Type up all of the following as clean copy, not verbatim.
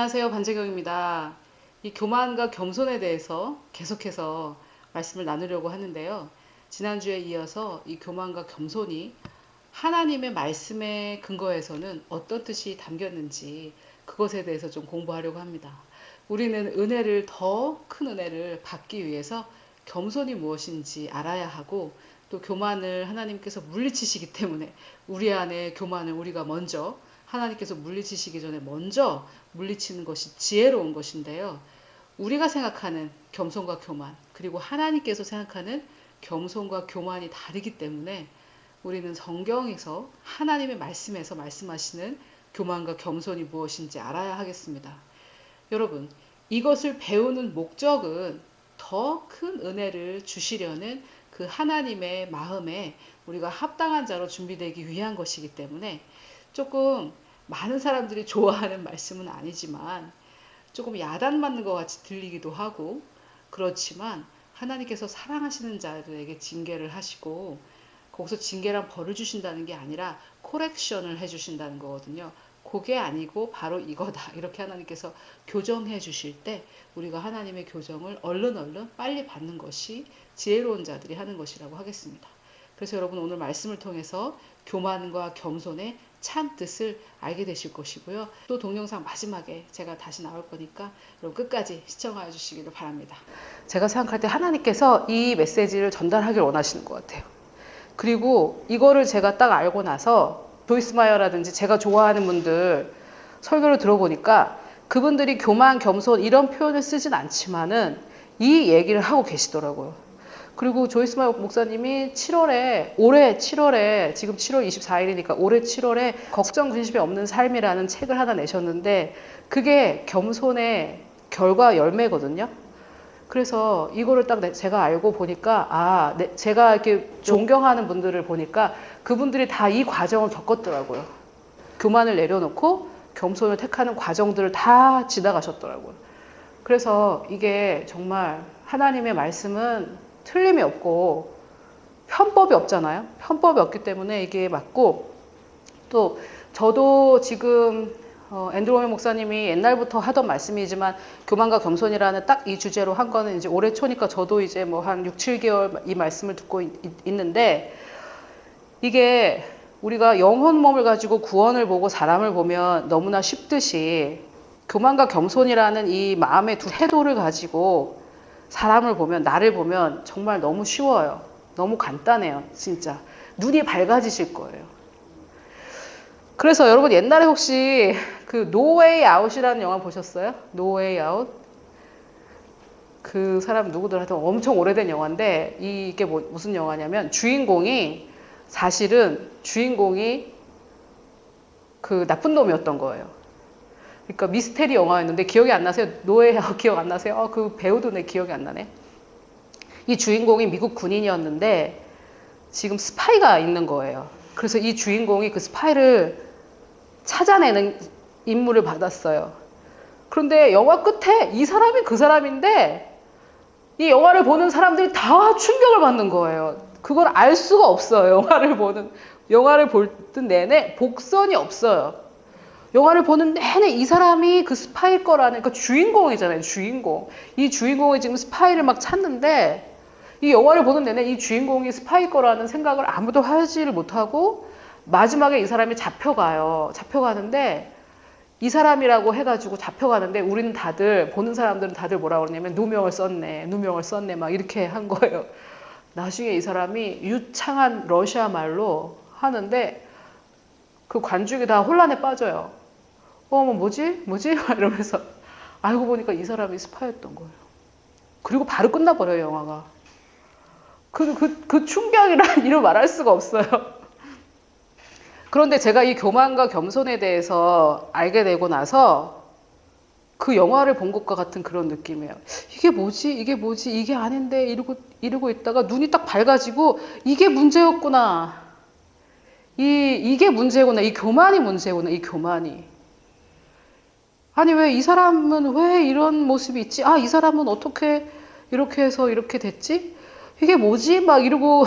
안녕하세요. 반재경입니다. 이 교만과 겸손에 대해서 계속해서 말씀을 나누려고 하는데요. 지난주에 이어서 이 교만과 겸손이 하나님의 말씀의 근거에서는 어떤 뜻이 담겼는지 그것에 대해서 좀 공부하려고 합니다. 우리는 은혜를 더 큰 은혜를 받기 위해서 겸손이 무엇인지 알아야 하고 또 교만을 하나님께서 물리치시기 때문에 우리 안에 교만을 우리가 먼저 하나님께서 물리치시기 전에 먼저 물리치는 것이 지혜로운 것인데요. 우리가 생각하는 겸손과 교만 그리고 하나님께서 생각하는 겸손과 교만이 다르기 때문에 우리는 성경에서 하나님의 말씀에서 말씀하시는 교만과 겸손이 무엇인지 알아야 하겠습니다. 여러분, 이것을 배우는 목적은 더 큰 은혜를 주시려는 그 하나님의 마음에 우리가 합당한 자로 준비되기 위한 것이기 때문에 조금 많은 사람들이 좋아하는 말씀은 아니지만 조금 야단 맞는 것 같이 들리기도 하고 그렇지만 하나님께서 사랑하시는 자들에게 징계를 하시고 거기서 징계란 벌을 주신다는 게 아니라 코렉션을 해주신다는 거거든요. 그게 아니고 바로 이거다. 이렇게 하나님께서 교정해 주실 때 우리가 하나님의 교정을 얼른 빨리 받는 것이 지혜로운 자들이 하는 것이라고 하겠습니다. 그래서 여러분 오늘 말씀을 통해서 교만과 겸손의 참 뜻을 알게 되실 것이고요. 또 동영상 마지막에 제가 다시 나올 거니까 여러분 끝까지 시청해 주시기를 바랍니다. 제가 생각할 때 하나님께서 이 메시지를 전달하길 원하시는 것 같아요. 그리고 이거를 제가 딱 알고 나서 조이스 마이어라든지 제가 좋아하는 분들 설교를 들어보니까 그분들이 교만, 겸손 이런 표현을 쓰진 않지만은 이 얘기를 하고 계시더라고요. 그리고 조이스 마이어 목사님이 올해 7월에 지금 7월 24일이니까 올해 7월에 걱정 근심이 없는 삶이라는 책을 하나 내셨는데 그게 겸손의 결과 열매거든요. 그래서 이거를 딱 제가 알고 보니까 제가 이렇게 존경하는 분들을 보니까 그분들이 다 이 과정을 겪었더라고요. 교만을 내려놓고 겸손을 택하는 과정들을 다 지나가셨더라고요. 그래서 이게 정말 하나님의 말씀은 틀림이 없고 편법이 없잖아요. 편법이 없기 때문에 이게 맞고 또 저도 지금 앤드루 워메 목사님이 옛날부터 하던 말씀이지만 교만과 겸손이라는 딱 이 주제로 한 거는 이제 올해 초니까 저도 이제 뭐 한 6, 7개월 이 말씀을 듣고 있는데 이게 우리가 영혼 몸을 가지고 구원을 보고 사람을 보면 너무나 쉽듯이 교만과 겸손이라는 이 마음의 두 태도를 가지고 사람을 보면 나를 보면 정말 너무 쉬워요. 너무 간단해요. 진짜. 눈이 밝아지실 거예요. 그래서 여러분 옛날에 혹시 그 No Way Out이라는 영화 보셨어요? No Way Out? 그 사람 누구더라 하여튼 엄청 오래된 영화인데 이게 무슨 영화냐면 사실은 주인공이 그 나쁜 놈이었던 거예요. 그러니까 미스테리 영화였는데 기억이 안 나세요? No Way Out 기억 안 나세요? 그 배우도 내 기억이 안 나네. 이 주인공이 미국 군인이었는데 지금 스파이가 있는 거예요. 그래서 이 주인공이 그 스파이를 찾아내는 임무를 받았어요. 그런데 영화 끝에 이 사람이 그 사람인데 이 영화를 보는 사람들이 다 충격을 받는 거예요. 그걸 알 수가 없어요. 영화를 볼 때 내내 복선이 없어요. 영화를 보는 내내 이 사람이 그 스파이일 거라는, 그러니까 주인공이잖아요. 주인공. 이 주인공이 지금 스파이를 막 찾는데 이 영화를 보는 내내 이 주인공이 스파이일 거라는 생각을 아무도 하지를 못하고 마지막에 이 사람이 잡혀가요. 잡혀가는데 이 사람이라고 해가지고 잡혀가는데 우리는 다들 보는 사람들은 다들 뭐라고 그러냐면 누명을 썼네 막 이렇게 한 거예요. 나중에 이 사람이 유창한 러시아 말로 하는데 그 관중이 다 혼란에 빠져요. 뭐지? 이러면서 알고 보니까 이 사람이 스파이였던 거예요. 그리고 바로 끝나버려요, 영화가. 그 충격이란 이루 말할 수가 없어요. 그런데 제가 이 교만과 겸손에 대해서 알게 되고 나서 그 영화를 본 것과 같은 그런 느낌이에요. 이게 뭐지? 이게 아닌데 이러고 있다가 눈이 딱 밝아지고 이게 문제였구나. 이게 문제구나. 이 교만이 문제구나. 이 교만이. 아니 왜 이 사람은 왜 이런 모습이 있지? 이 사람은 어떻게 이렇게 해서 이렇게 됐지? 이게 뭐지? 막 이러고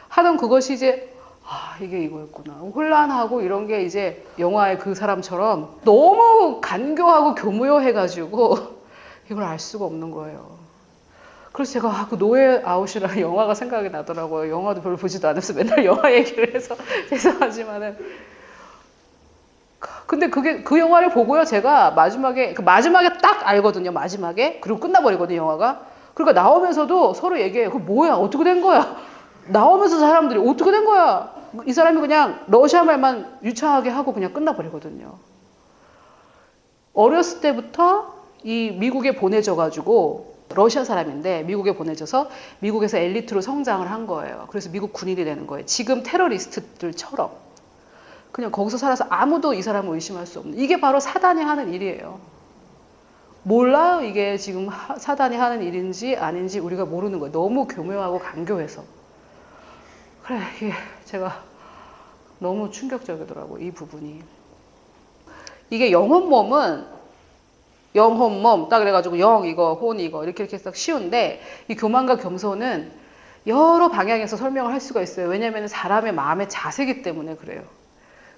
하던 그것이 이제 아, 이게 이거였구나. 혼란하고 이런 게 이제 영화의 그 사람처럼 너무 간교하고 교묘해가지고 이걸 알 수가 없는 거예요. 그래서 제가 그 노예 아웃이라는 영화가 생각이 나더라고요. 영화도 별로 보지도 않았어. 맨날 영화 얘기를 해서 죄송하지만은. 근데 그게 그 영화를 보고요. 제가 마지막에 딱 알거든요. 마지막에. 그리고 끝나버리거든요. 영화가. 그러니까 나오면서도 서로 얘기해요. 그 뭐야? 어떻게 된 거야? 나오면서 사람들이 어떻게 된 거야? 이 사람이 그냥 러시아 말만 유창하게 하고 그냥 끝나버리거든요. 어렸을 때부터 이 미국에 보내져가지고 러시아 사람인데 미국에 보내져서 미국에서 엘리트로 성장을 한 거예요. 그래서 미국 군인이 되는 거예요. 지금 테러리스트들처럼. 그냥 거기서 살아서 아무도 이 사람을 의심할 수 없는. 이게 바로 사단이 하는 일이에요. 몰라요. 이게 지금 사단이 하는 일인지 아닌지 우리가 모르는 거예요. 너무 교묘하고 간교해서. 그래, 이게 제가 너무 충격적이더라고, 이 부분이. 이게 영혼몸은 영혼몸 딱 그래가지고 영 이거 혼 이거 이렇게 딱 쉬운데 이 교만과 겸손은 여러 방향에서 설명을 할 수가 있어요. 왜냐하면 사람의 마음의 자세기 때문에 그래요.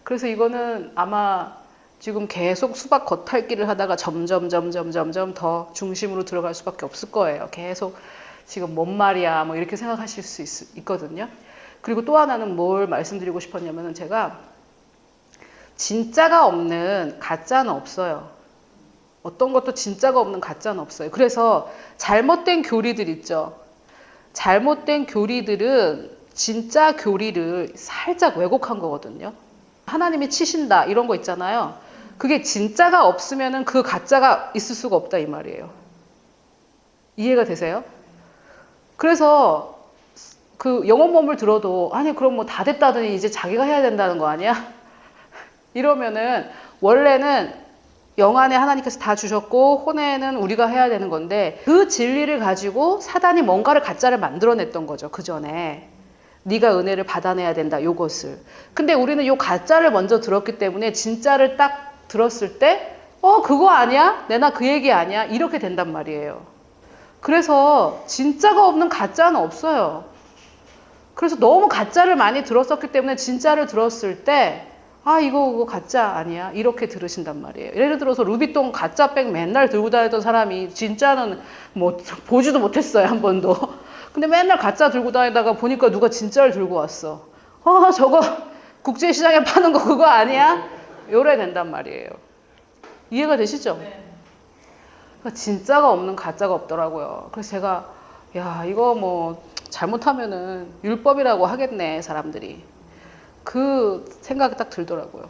그래서 이거는 아마 지금 계속 수박 겉핥기를 하다가 점점 더 중심으로 들어갈 수밖에 없을 거예요. 계속 지금 뭔 말이야 뭐 이렇게 생각하실 수 있거든요. 그리고 또 하나는 뭘 말씀드리고 싶었냐면은 제가 진짜가 없는 가짜는 없어요. 어떤 것도 진짜가 없는 가짜는 없어요. 그래서 잘못된 교리들 있죠. 잘못된 교리들은 진짜 교리를 살짝 왜곡한 거거든요. 하나님이 치신다 이런 거 있잖아요. 그게 진짜가 없으면은 그 가짜가 있을 수가 없다 이 말이에요. 이해가 되세요? 그래서 그 영혼몸을 들어도 아니 그럼 뭐 다 됐다더니 이제 자기가 해야 된다는 거 아니야? 이러면은 원래는 영안에 하나님께서 다 주셨고 혼에는 우리가 해야 되는 건데 그 진리를 가지고 사단이 뭔가를 가짜를 만들어냈던 거죠. 그 전에. 네가 은혜를 받아내야 된다. 요것을. 근데 우리는 요 가짜를 먼저 들었기 때문에 진짜를 딱 들었을 때 그거 아니야? 내나 그 얘기 아니야? 이렇게 된단 말이에요. 그래서 진짜가 없는 가짜는 없어요. 그래서 너무 가짜를 많이 들었었기 때문에 진짜를 들었을 때 이거 가짜 아니야? 이렇게 들으신단 말이에요. 예를 들어서 루비통 가짜백 맨날 들고 다니던 사람이 진짜는 뭐 보지도 못했어요. 한 번도. 근데 맨날 가짜 들고 다니다가 보니까 누가 진짜를 들고 왔어. 저거 국제시장에 파는 거 그거 아니야? 요래 된단 말이에요. 이해가 되시죠? 네. 그러니까 진짜가 없는 가짜가 없더라고요. 그래서 제가 야 이거 뭐 잘못하면은 율법이라고 하겠네 사람들이. 그 생각이 딱 들더라고요.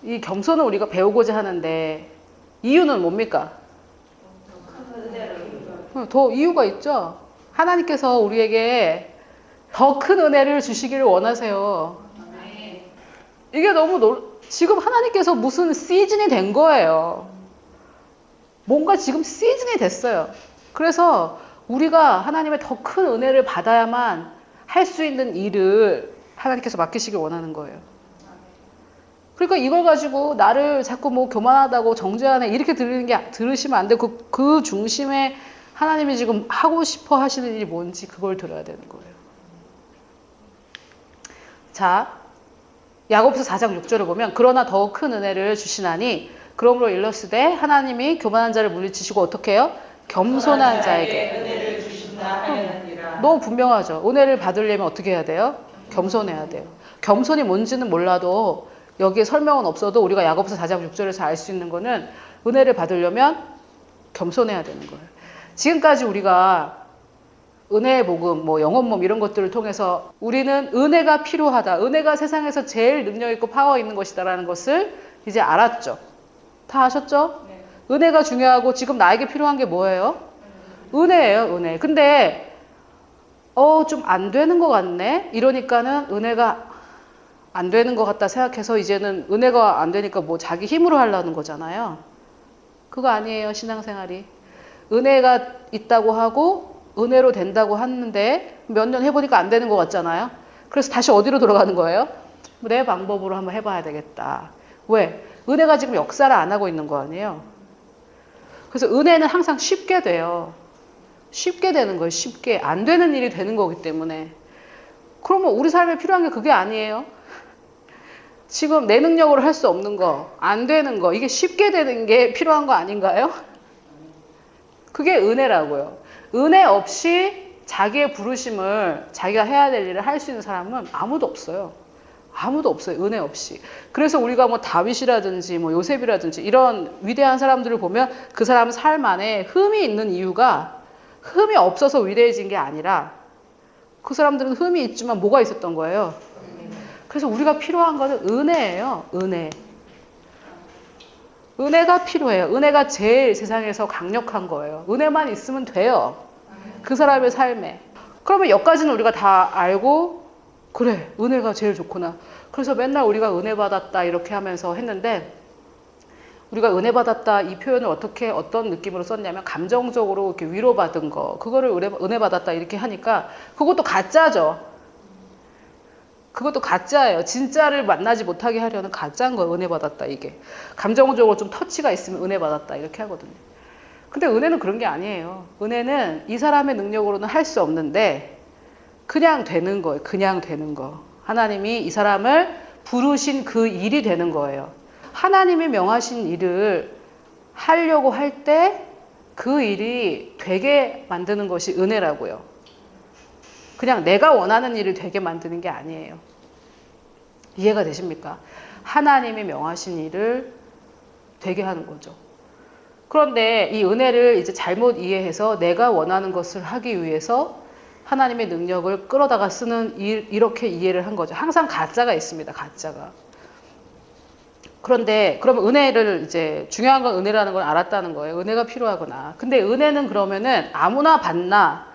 이 겸손을 우리가 배우고자 하는데 이유는 뭡니까? 더 이유가 있죠. 하나님께서 우리에게 더 큰 은혜를 주시기를 원하세요. 이게 너무 지금 하나님께서 무슨 시즌이 된 거예요. 뭔가 지금 시즌이 됐어요. 그래서 우리가 하나님의 더 큰 은혜를 받아야만 할 수 있는 일을 하나님께서 맡기시길 원하는 거예요. 그러니까 이걸 가지고 나를 자꾸 뭐 교만하다고 정죄하네 이렇게 들으시면 안 되고 그 중심에 하나님이 지금 하고 싶어 하시는 일이 뭔지 그걸 들어야 되는 거예요. 자, 야고보서 4장 6절을 보면 그러나 더 큰 은혜를 주시나니 그러므로 일러스되 하나님이 교만한 자를 물리치시고 어떻게 해요? 겸손한 자에게 은혜를 주신다 하느니라. 너무 분명하죠. 은혜를 받으려면 어떻게 해야 돼요? 겸손해야 돼요. 겸손이 뭔지는 몰라도 여기에 설명은 없어도 우리가 야고보서 4장 6절에서 알 수 있는 거는 은혜를 받으려면 겸손해야 되는 거예요. 지금까지 우리가 은혜의 복음, 뭐 영혼몸 이런 것들을 통해서 우리는 은혜가 필요하다. 은혜가 세상에서 제일 능력 있고 파워 있는 것이다라는 것을 이제 알았죠. 다 아셨죠? 네. 은혜가 중요하고 지금 나에게 필요한 게 뭐예요? 은혜예요, 은혜. 근데 좀 안 되는 것 같네? 이러니까는 은혜가 안 되는 것 같다 생각해서 이제는 은혜가 안 되니까 뭐 자기 힘으로 하려는 거잖아요. 그거 아니에요, 신앙생활이. 은혜가 있다고 하고 은혜로 된다고 하는데 몇 년 해보니까 안 되는 것 같잖아요. 그래서 다시 어디로 돌아가는 거예요? 내 방법으로 한번 해봐야 되겠다. 왜? 은혜가 지금 역사를 안 하고 있는 거 아니에요. 그래서 은혜는 항상 쉽게 돼요. 쉽게 되는 거예요. 쉽게. 안 되는 일이 되는 거기 때문에. 그러면 우리 삶에 필요한 게 그게 아니에요. 지금 내 능력으로 할 수 없는 거, 안 되는 거, 이게 쉽게 되는 게 필요한 거 아닌가요? 그게 은혜라고요. 은혜 없이 자기의 부르심을 자기가 해야 될 일을 할 수 있는 사람은 아무도 없어요. 아무도 없어요. 은혜 없이. 그래서 우리가 뭐 다윗이라든지 뭐 요셉이라든지 이런 위대한 사람들을 보면 그 사람 삶 안에 흠이 있는 이유가 흠이 없어서 위대해진 게 아니라 그 사람들은 흠이 있지만 뭐가 있었던 거예요? 그래서 우리가 필요한 거는 은혜예요. 은혜. 은혜가 필요해요. 은혜가 제일 세상에서 강력한 거예요. 은혜만 있으면 돼요. 그 사람의 삶에. 그러면 여기까지는 우리가 다 알고 그래, 은혜가 제일 좋구나. 그래서 맨날 우리가 은혜 받았다 이렇게 하면서 했는데 우리가 은혜 받았다 이 표현을 어떤 느낌으로 썼냐면 감정적으로 이렇게 위로받은 거 그거를 은혜 받았다 이렇게 하니까 그것도 가짜죠. 그것도 가짜예요. 진짜를 만나지 못하게 하려는 가짜인 거예요. 은혜 받았다 이게. 감정적으로 좀 터치가 있으면 은혜 받았다 이렇게 하거든요. 근데 은혜는 그런 게 아니에요. 은혜는 이 사람의 능력으로는 할 수 없는데 그냥 되는 거예요. 그냥 되는 거. 하나님이 이 사람을 부르신 그 일이 되는 거예요. 하나님이 명하신 일을 하려고 할 때 그 일이 되게 만드는 것이 은혜라고요. 그냥 내가 원하는 일을 되게 만드는 게 아니에요. 이해가 되십니까? 하나님이 명하신 일을 되게 하는 거죠. 그런데 이 은혜를 이제 잘못 이해해서 내가 원하는 것을 하기 위해서 하나님의 능력을 끌어다가 쓰는 이렇게 이해를 한 거죠. 항상 가짜가 있습니다. 가짜가. 그런데 그러면 은혜를 이제 중요한 건 은혜라는 걸 알았다는 거예요. 은혜가 필요하구나. 근데 은혜는 그러면은 아무나 받나?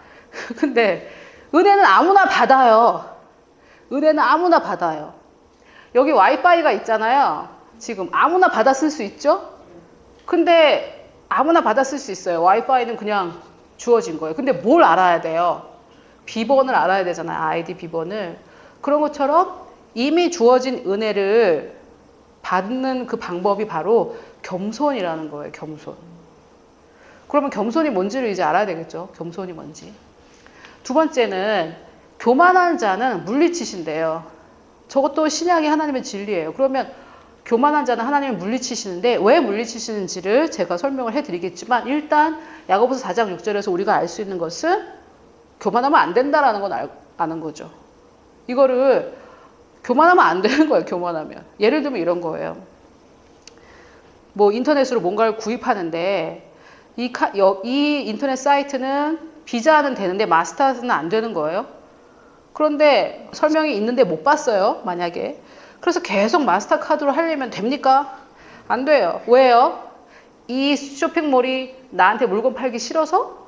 근데 은혜는 아무나 받아요. 은혜는 아무나 받아요. 여기 와이파이가 있잖아요. 지금 아무나 받아 쓸 수 있죠? 근데 아무나 받아 쓸 수 있어요. 와이파이는 그냥 주어진 거예요. 근데 뭘 알아야 돼요? 비번을 알아야 되잖아요. 아이디 비번을. 그런 것처럼 이미 주어진 은혜를 받는 그 방법이 바로 겸손이라는 거예요. 겸손. 그러면 겸손이 뭔지를 이제 알아야 되겠죠. 겸손이 뭔지. 두 번째는 교만한 자는 물리치신대요. 저것도 신약의 하나님의 진리예요. 그러면 교만한 자는 하나님을 물리치시는데 왜 물리치시는지를 제가 설명을 해드리겠지만 일단 야고보서 4장 6절에서 우리가 알 수 있는 것은 교만하면 안 된다라는 건 아는 거죠. 이거를 교만하면 안 되는 거예요. 교만하면. 예를 들면 이런 거예요. 뭐 인터넷으로 뭔가를 구입하는데 이 인터넷 사이트는 비자는 되는데 마스터는 안 되는 거예요. 그런데 설명이 있는데 못 봤어요. 만약에. 그래서 계속 마스터카드로 하려면 됩니까? 안 돼요. 왜요? 이 쇼핑몰이 나한테 물건 팔기 싫어서?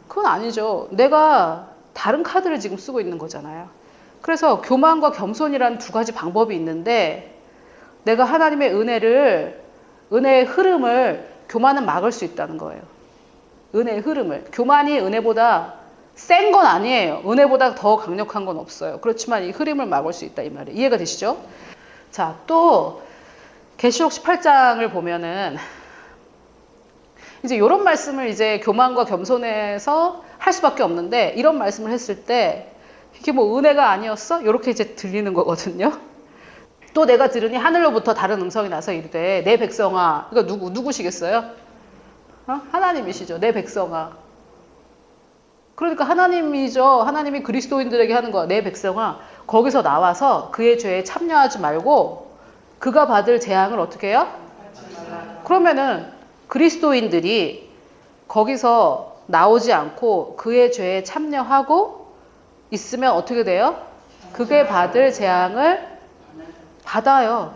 그건 아니죠. 내가 다른 카드를 지금 쓰고 있는 거잖아요. 그래서 교만과 겸손이라는 두 가지 방법이 있는데 내가 하나님의 은혜의 흐름을 교만은 막을 수 있다는 거예요. 은혜의 흐름을. 교만이 은혜보다 센 건 아니에요. 은혜보다 더 강력한 건 없어요. 그렇지만 이 흐름을 막을 수 있다 이 말이에요. 이해가 되시죠? 자, 또 계시록 18장을 보면은 이제 이런 말씀을 이제 교만과 겸손에서 할 수밖에 없는데 이런 말씀을 했을 때 이게 뭐 은혜가 아니었어? 이렇게 이제 들리는 거거든요. 또 내가 들으니 하늘로부터 다른 음성이 나서 이르되 내 백성아, 이거 누구시겠어요? 하나님이시죠. 내 백성아. 그러니까 하나님이죠. 하나님이 그리스도인들에게 하는 거야. 내 백성아, 거기서 나와서 그의 죄에 참여하지 말고 그가 받을 재앙을 어떻게 해요? 그러면은 그리스도인들이 거기서 나오지 않고 그의 죄에 참여하고 있으면 어떻게 돼요? 그게 받을 재앙을 받아요.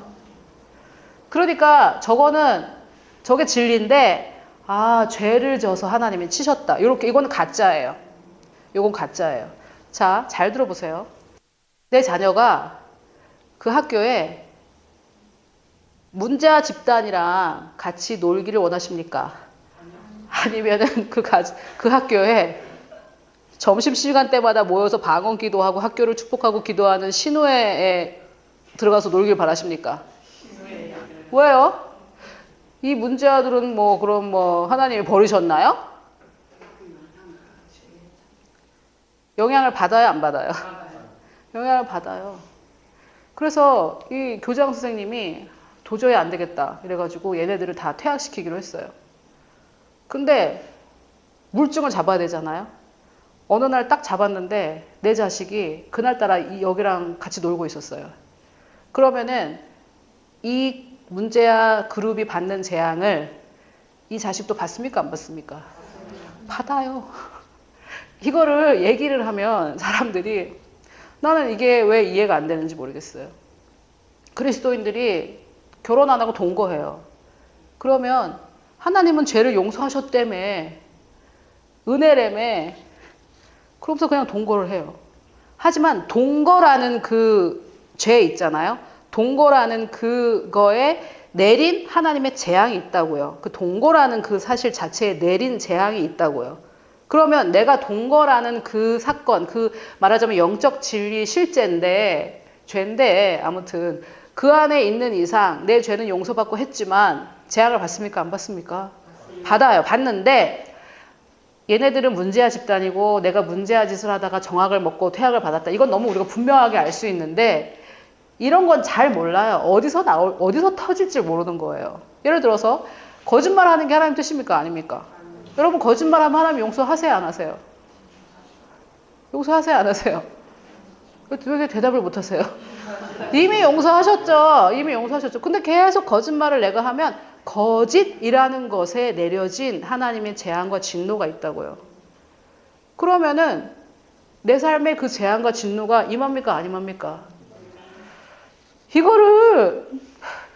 그러니까 저게 진리인데 죄를 져서 하나님이 치셨다. 이거는 가짜예요. 이건 가짜예요. 자, 잘 들어보세요. 내 자녀가 그 학교에 문제아 집단이랑 같이 놀기를 원하십니까? 아니면은 그 학교에 점심시간 때마다 모여서 방언 기도하고 학교를 축복하고 기도하는 신우회에 들어가서 놀길 바라십니까? 왜요? 이 문제아들은 그럼 하나님이 버리셨나요? 영향을 받아요, 안 받아요? 영향을 받아요. 그래서 이 교장 선생님이 도저히 안 되겠다 이래가지고 얘네들을 다 퇴학시키기로 했어요. 근데 물증을 잡아야 되잖아요. 어느 날 딱 잡았는데 내 자식이 그날따라 여기랑 같이 놀고 있었어요. 그러면은 이 문제아 그룹이 받는 재앙을 이 자식도 받습니까? 안 받습니까? 받아요. 이거를 얘기를 하면 사람들이 나는 이게 왜 이해가 안 되는지 모르겠어요. 그리스도인들이 결혼 안 하고 동거해요. 그러면 하나님은 죄를 용서하셨다며 은혜라며 그러면서 그냥 동거를 해요. 하지만 동거라는 그 죄 있잖아요. 동거라는 그거에 내린 하나님의 재앙이 있다고요. 그 동거라는 그 사실 자체에 내린 재앙이 있다고요. 그러면 내가 동거라는 그 사건, 그 말하자면 영적 진리 실제인데, 죄인데 아무튼 그 안에 있는 이상 내 죄는 용서받고 했지만 재앙을 받습니까? 안 받습니까? 받아요. 받는데 얘네들은 문제아 집단이고 내가 문제아 짓을 하다가 정악을 먹고 퇴학을 받았다. 이건 너무 우리가 분명하게 알 수 있는데 이런 건 잘 몰라요. 어디서 터질지 모르는 거예요. 예를 들어서 거짓말하는 게 하나님 뜻입니까? 아닙니까? 여러분 거짓말하면 하나님 용서하세요? 안 하세요? 용서하세요? 안 하세요? 왜 대답을 못 하세요? 이미 용서하셨죠. 이미 용서하셨죠. 근데 계속 거짓말을 내가 하면 거짓이라는 것에 내려진 하나님의 재앙과 진노가 있다고요. 그러면은 내 삶에 그 재앙과 진노가 임합니까? 안 임합니까?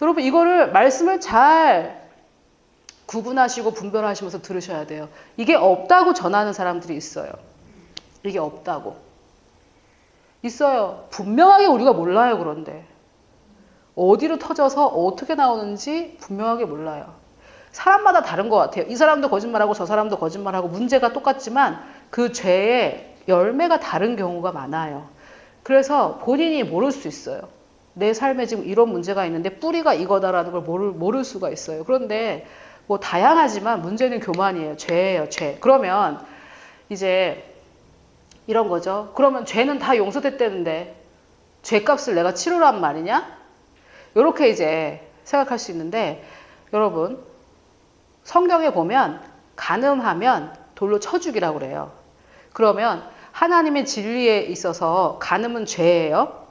여러분 이거를 말씀을 잘 구분하시고 분별하시면서 들으셔야 돼요. 이게 없다고 전하는 사람들이 있어요. 이게 없다고. 있어요. 분명하게 우리가 몰라요. 그런데 어디로 터져서 어떻게 나오는지 분명하게 몰라요. 사람마다 다른 것 같아요. 이 사람도 거짓말하고 저 사람도 거짓말하고 문제가 똑같지만 그 죄의 열매가 다른 경우가 많아요. 그래서 본인이 모를 수 있어요. 내 삶에 지금 이런 문제가 있는데 뿌리가 이거다라는 걸 모를 수가 있어요. 그런데 뭐 다양하지만 문제는 교만이에요. 죄예요. 죄. 그러면 이제 이런 거죠. 그러면 죄는 다 용서됐다는데 죄값을 내가 치르란 말이냐? 이렇게 이제 생각할 수 있는데 여러분 성경에 보면 간음하면 돌로 쳐 죽이라고 그래요. 그러면 하나님의 진리에 있어서 간음은 죄예요.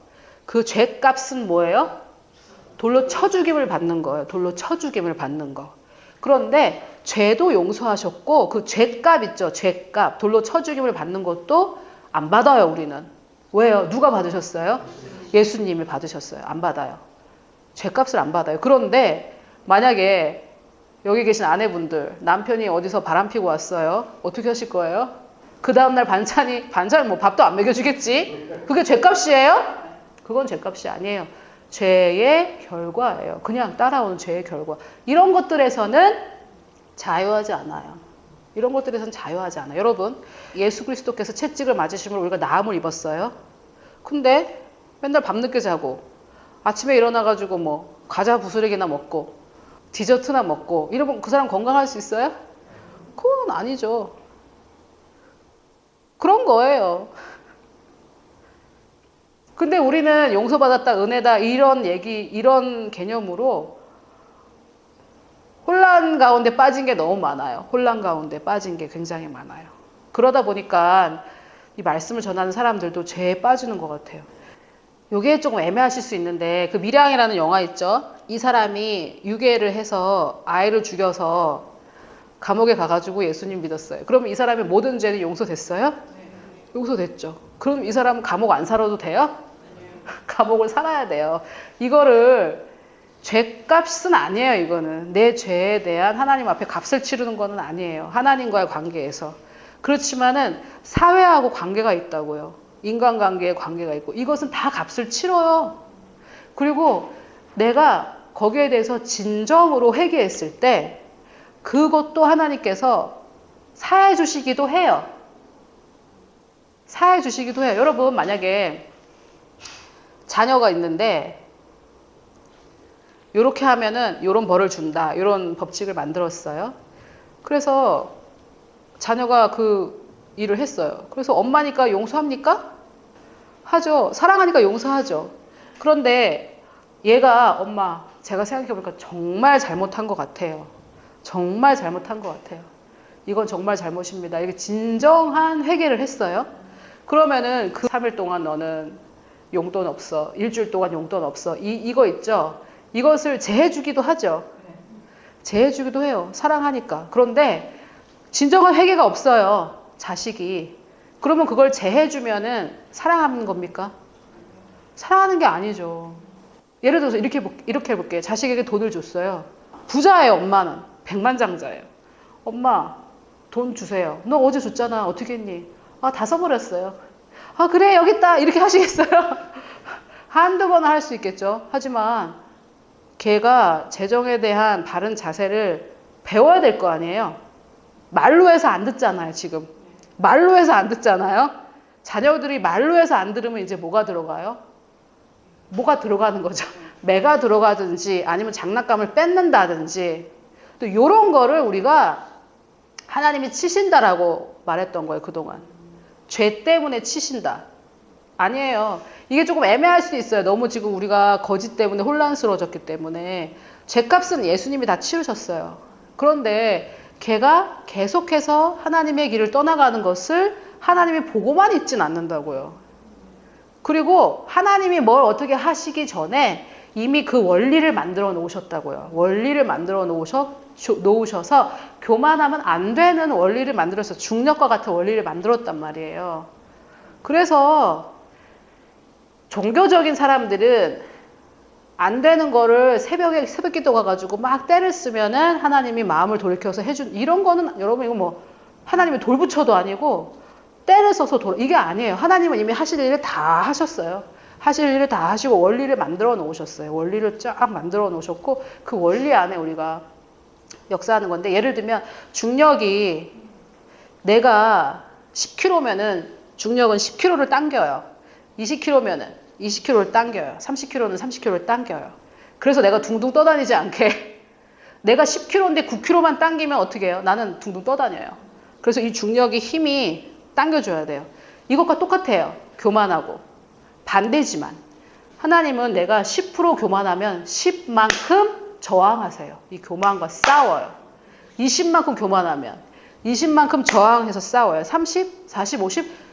그 죄값은 뭐예요? 돌로 쳐 죽임을 받는 거예요. 돌로 쳐 죽임을 받는 거. 그런데 죄도 용서하셨고 그 죄값 있죠. 죄값. 돌로 쳐 죽임을 받는 것도 안 받아요. 우리는. 왜요? 누가 받으셨어요? 예수님이 받으셨어요. 안 받아요. 죄값을 안 받아요. 그런데 만약에 여기 계신 아내분들 남편이 어디서 바람 피고 왔어요. 어떻게 하실 거예요? 그 다음날 반찬 뭐 밥도 안 먹여주겠지? 그게 죄값이에요? 그건 죄값이 아니에요. 죄의 결과예요. 그냥 따라오는 죄의 결과. 이런 것들에서는 자유하지 않아요. 이런 것들에서는 자유하지 않아요. 여러분 예수 그리스도께서 채찍을 맞으심으로 우리가 나음을 입었어요. 근데 맨날 밤늦게 자고 아침에 일어나가지고 뭐 과자 부스러기나 먹고 디저트나 먹고 이러면 그 사람 건강할 수 있어요? 그건 아니죠. 그런 거예요. 근데 우리는 용서받았다, 은혜다 이런 개념으로 혼란 가운데 빠진 게 너무 많아요. 혼란 가운데 빠진 게 굉장히 많아요. 그러다 보니까 이 말씀을 전하는 사람들도 죄에 빠지는 것 같아요. 이게 조금 애매하실 수 있는데 그 미량이라는 영화 있죠. 이 사람이 유괴를 해서 아이를 죽여서 감옥에 가가지고 예수님 믿었어요. 그럼 이 사람의 모든 죄는 용서됐어요? 용서됐죠. 그럼 이 사람은 감옥 안 살아도 돼요? 감옥을 살아야 돼요. 이거를 죄값은 아니에요. 이거는 내 죄에 대한 하나님 앞에 값을 치르는 거는 아니에요. 하나님과의 관계에서. 그렇지만은 사회하고 관계가 있다고요. 인간관계에 관계가 있고 이것은 다 값을 치러요. 그리고 내가 거기에 대해서 진정으로 회개했을 때 그것도 하나님께서 사해 주시기도 해요. 사해 주시기도 해요. 여러분 만약에 자녀가 있는데 이렇게 하면은 이런 벌을 준다. 이런 법칙을 만들었어요. 그래서 자녀가 그 일을 했어요. 그래서 엄마니까 용서합니까? 하죠. 사랑하니까 용서하죠. 그런데 얘가 엄마 제가 생각해보니까 정말 잘못한 것 같아요. 정말 잘못한 것 같아요. 이건 정말 잘못입니다. 이렇게 진정한 회개를 했어요. 그러면은 그 3일 동안 너는 용돈 없어. 일주일 동안 용돈 없어. 이거 있죠. 이것을 제해주기도 하죠. 제해주기도 해요. 사랑하니까. 그런데 진정한 회개가 없어요. 자식이. 그러면 그걸 제해주면은 사랑하는 겁니까? 사랑하는 게 아니죠. 예를 들어서 이렇게 해볼게요. 자식에게 돈을 줬어요. 부자예요, 엄마는. 백만장자예요. 엄마, 돈 주세요. 너 어제 줬잖아. 어떻게 했니? 아, 다 써버렸어요. 아, 그래, 여기 있다. 이렇게 하시겠어요? 한두 번은 할 수 있겠죠. 하지만 걔가 재정에 대한 바른 자세를 배워야 될 거 아니에요. 말로 해서 안 듣잖아요, 지금. 말로 해서 안 듣잖아요. 자녀들이 말로 해서 안 들으면 이제 뭐가 들어가요? 뭐가 들어가는 거죠. 매가 들어가든지 아니면 장난감을 뺏는다든지 또 이런 거를 우리가 하나님이 치신다라고 말했던 거예요, 그동안. 죄 때문에 치신다. 아니에요. 이게 조금 애매할 수도 있어요. 너무 지금 우리가 거짓 때문에 혼란스러워졌기 때문에. 죄값은 예수님이 다 치르셨어요. 그런데 걔가 계속해서 하나님의 길을 떠나가는 것을 하나님이 보고만 있진 않는다고요. 그리고 하나님이 뭘 어떻게 하시기 전에 이미 그 원리를 만들어 놓으셨다고요. 원리를 만들어 놓으셔서 교만하면 안 되는 원리를 만들어서 중력과 같은 원리를 만들었단 말이에요. 그래서 종교적인 사람들은 안 되는 거를 새벽에 새벽 기도 가가지고 막 때를 쓰면은 하나님이 마음을 돌이켜서 해준 이런 거는 여러분 이거 뭐 하나님이 돌부처도 아니고 때를 써서 이게 아니에요. 하나님은 이미 하실 일을 다 하셨어요. 하실 일을 다 하시고 원리를 만들어 놓으셨어요. 원리를 쫙 만들어 놓으셨고 그 원리 안에 우리가 역사하는 건데 예를 들면 중력이 내가 10kg면은 중력은 10kg를 당겨요. 20kg면은 20kg를 당겨요. 30kg는 30kg를 당겨요. 그래서 내가 둥둥 떠다니지 않게 내가 10kg인데 9kg만 당기면 어떻게 해요? 나는 둥둥 떠다녀요. 그래서 이 중력의 힘이 당겨줘야 돼요. 이것과 똑같아요. 교만하고. 반대지만 하나님은 내가 10% 교만하면 10만큼 저항하세요. 이 교만과 싸워요. 20만큼 교만하면 20만큼 저항해서 싸워요. 30, 40, 50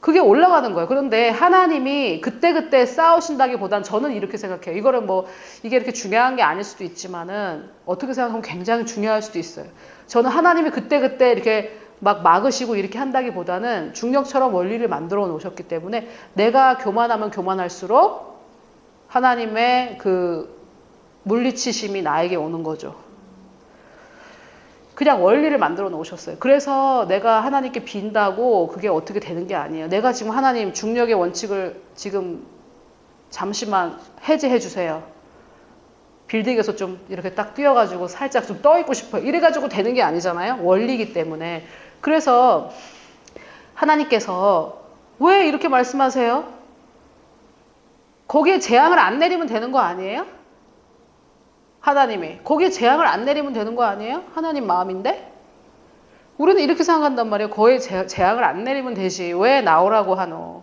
그게 올라가는 거예요. 그런데 하나님이 그때그때 싸우신다기보단 저는 이렇게 생각해요. 이거는 뭐 이게 이렇게 중요한 게 아닐 수도 있지만은 어떻게 생각하면 굉장히 중요할 수도 있어요. 저는 하나님이 그때그때 이렇게 막 막으시고 이렇게 한다기보다는 중력처럼 원리를 만들어 놓으셨기 때문에 내가 교만하면 교만할수록 하나님의 그 물리치심이 나에게 오는 거죠. 그냥 원리를 만들어 놓으셨어요. 그래서 내가 하나님께 빈다고 그게 어떻게 되는 게 아니에요. 내가 지금 하나님 중력의 원칙을 지금 잠시만 해제해 주세요. 빌딩에서 좀 이렇게 딱 뛰어가지고 살짝 좀 떠 있고 싶어요. 이래가지고 되는 게 아니잖아요. 원리이기 때문에. 그래서 하나님께서 왜 이렇게 말씀하세요? 거기에 재앙을 안 내리면 되는 거 아니에요? 하나님이. 거기에 재앙을 안 내리면 되는 거 아니에요? 하나님 마음인데? 우리는 이렇게 생각한단 말이에요. 거기에 재앙을 안 내리면 되지. 왜 나오라고 하노?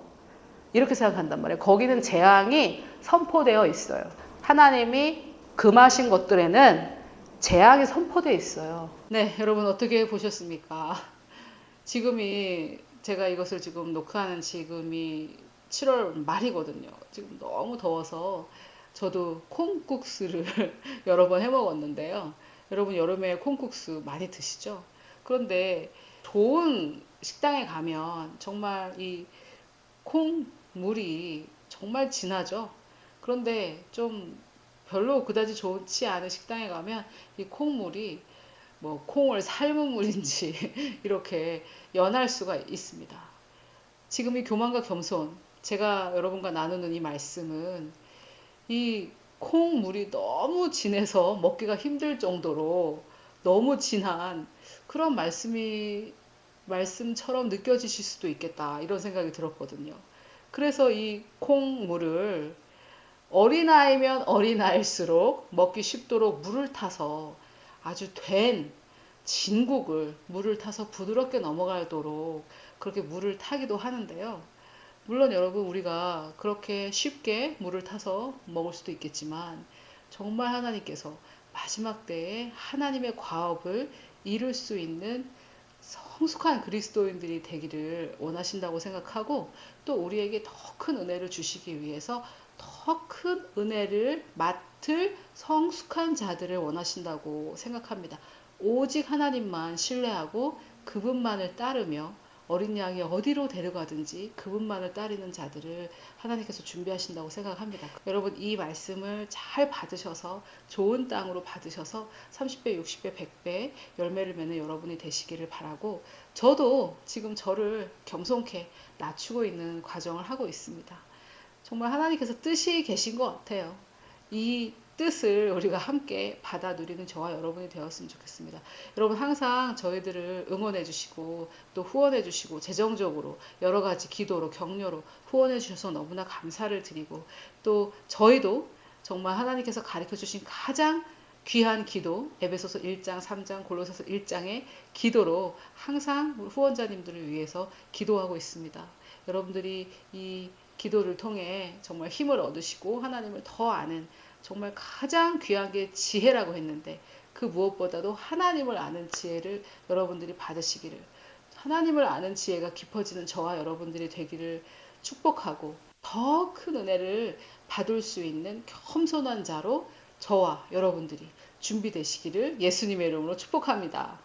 이렇게 생각한단 말이에요. 거기는 재앙이 선포되어 있어요. 하나님이 금하신 것들에는 재앙이 선포되어 있어요. 네, 여러분 어떻게 보셨습니까? 지금이 제가 이것을 지금 녹화하는 지금이 7월 말이거든요. 지금 너무 더워서 저도 콩국수를 여러 번 해 먹었는데요. 여러분 여름에 콩국수 많이 드시죠? 그런데 좋은 식당에 가면 정말 이 콩물이 정말 진하죠. 그런데 좀 별로 그다지 좋지 않은 식당에 가면 이 콩물이 뭐 콩을 삶은 물인지 이렇게 연할 수가 있습니다. 지금 이 교만과 겸손, 제가 여러분과 나누는 이 말씀은 이 콩물이 너무 진해서 먹기가 힘들 정도로 너무 진한 그런 말씀처럼 느껴지실 수도 있겠다 이런 생각이 들었거든요. 그래서 이 콩물을 어린아이면 어린아이일수록 먹기 쉽도록 물을 타서 아주 된 진국을 물을 타서 부드럽게 넘어가도록 그렇게 물을 타기도 하는데요. 물론 여러분 우리가 그렇게 쉽게 물을 타서 먹을 수도 있겠지만 정말 하나님께서 마지막 때에 하나님의 과업을 이룰 수 있는 성숙한 그리스도인들이 되기를 원하신다고 생각하고 또 우리에게 더 큰 은혜를 주시기 위해서 더 큰 은혜를 맡을 성숙한 자들을 원하신다고 생각합니다. 오직 하나님만 신뢰하고 그분만을 따르며 어린 양이 어디로 데려가든지 그분만을 따르는 자들을 하나님께서 준비하신다고 생각합니다. 여러분 이 말씀을 잘 받으셔서 좋은 땅으로 받으셔서 30배, 60배, 100배 열매를 맺는 여러분이 되시기를 바라고 저도 지금 저를 겸손케 낮추고 있는 과정을 하고 있습니다. 정말 하나님께서 뜻이 계신 것 같아요. 이 뜻을 우리가 함께 받아 누리는 저와 여러분이 되었으면 좋겠습니다. 여러분 항상 저희들을 응원해 주시고 또 후원해 주시고 재정적으로 여러 가지 기도로 격려로 후원해 주셔서 너무나 감사를 드리고 또 저희도 정말 하나님께서 가르쳐 주신 가장 귀한 기도 에베소서 1장 3장 골로새서 1장의 기도로 항상 후원자님들을 위해서 기도하고 있습니다. 여러분들이 이 기도를 통해 정말 힘을 얻으시고 하나님을 더 아는 정말 가장 귀한 게 지혜라고 했는데 그 무엇보다도 하나님을 아는 지혜를 여러분들이 받으시기를 하나님을 아는 지혜가 깊어지는 저와 여러분들이 되기를 축복하고 더 큰 은혜를 받을 수 있는 겸손한 자로 저와 여러분들이 준비되시기를 예수님의 이름으로 축복합니다.